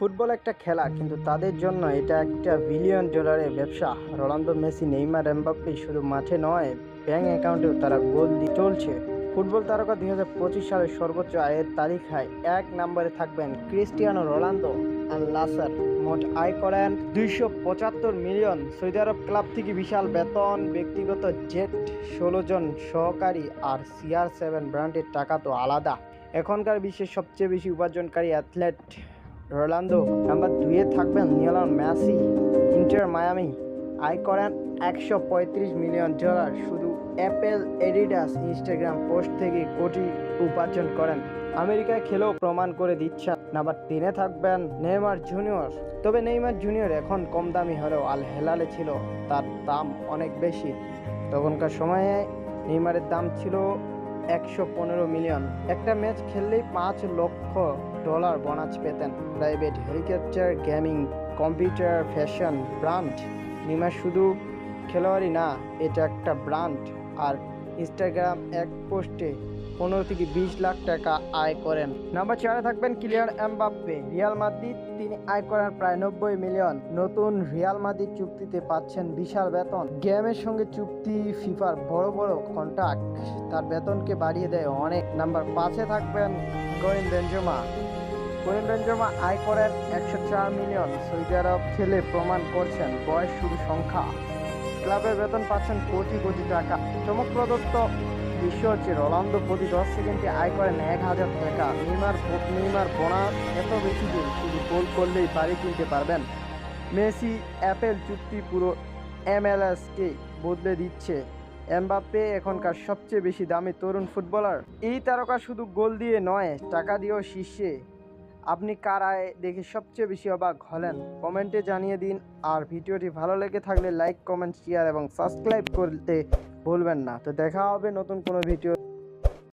Football একটা খেলা, কিন্তু তাদের জন্য এটা একটা বিলিয়ন ডলারের ব্যবসা। রোনালদো, মেসি, নেইমার, এমবাপ্পে শুধু মাঠে নয়, ব্যাংক অ্যাকাউন্টেও তারা গোল দিয়ে চলছে। ফুটবল তারকা 2025 সালের সর্বোচ্চ আয়ের তালিকায় 1 নম্বরে থাকবেন ক্রিস্টিয়ানো রোনালদো। আল নাসর মোট আয় করেন 275 মিলিয়ন। সৌদি আরব ক্লাব থেকে বিশাল বেতন, ব্যক্তিগত জেট, 16 জন সহকারী আর CR7 ব্র্যান্ডের টাকা তো আলাদা। এখনকার বিশ্বের সবচেয়ে বেশি উপার্জনকারী অ্যাথলেট রোনালদো। নাম্বার 2-এ থাকবেন লিওনেল মেসি। ইন্টার মায়ামি আয় করেন 135 মিলিয়ন ডলার। শুধু অ্যাপেল, এডিডাস, ইনস্টাগ্রাম পোস্ট থেকে কোটি উপার্জন করেন। আমেরিকায় খেলেও প্রমাণ করে দিচ্ছেন। নাম্বার 3-এ থাকবেন নেইমার জুনিয়র। তবে নেইমার জুনিয়র এখন কম দামি হলেও আল হেলালে ছিল তার দাম অনেক বেশি। তখনকার সময়ে নেইমারের দাম ছিল 115 মিলিয়ন। একটা ম্যাচ খেললেই $5 লক্ষ বোনাস পেতেন। Private helicopter, gaming computer, fashion brand. Neymar শুধু খেলোয়াড়ই না, এটা একটা ব্র্যান্ড। আর ইনস্টাগ্রাম এক পোস্টে 15 থেকে 20 লাখ টাকা আয় করেন। নাম্বার 4-এ থাকবেন কিলিয়ান এমবাপ্পে। রিয়াল মাদ্রিদ, তিনি আয় করেন প্রায় 90 মিলিয়ন। নতুন রিয়াল মাদ্রিদ চুক্তিতে পাচ্ছেন বিশাল বেতন। গেমের সঙ্গে চুক্তি, ফিফার বড় বড় কন্ট্রাক্ট তার বেতনকে বাড়িয়ে দেয় অনেক। নাম্বার 5-এ থাকবেন করিম বেনজেমা। করিম বেনজেমা আয় করেন 104 মিলিয়ন। সৌদি আরব খেলে প্রমাণ করছেন বয়স শুধু সংখ্যা। ক্লাবের বেতন পাচ্ছেন কোটি কোটি টাকা। চমকপ্রদ বিষয় হচ্ছে রোনালদো প্রতি 10 সেকেন্ডে আয় করেন 1000 টাকা। নেইমার বোনাস এত বেশি যে শুধু গোল করলেই বাড়ি কিনতে পারবেন। মেসি অ্যাপেল চুক্তি পুরো MLS-কে বদলে দিচ্ছে। এমবাপ্পে এখনকার সবচেয়ে বেশি দামি তরুণ ফুটবলার। এই তারকা শুধু গোল দিয়ে নয়, টাকা দিয়েও শীর্ষে। আপনি কার আয় দেখে সবচেয়ে বেশি অবাক হলেন? কমেন্টে জানিয়ে দিন। আর ভিডিওটি ভালো লেগে থাকলে লাইক, কমেন্ট, শেয়ার এবং সাবস্ক্রাইব করতে ভুলবেন না। তো দেখা হবে নতুন কোনো ভিডিও।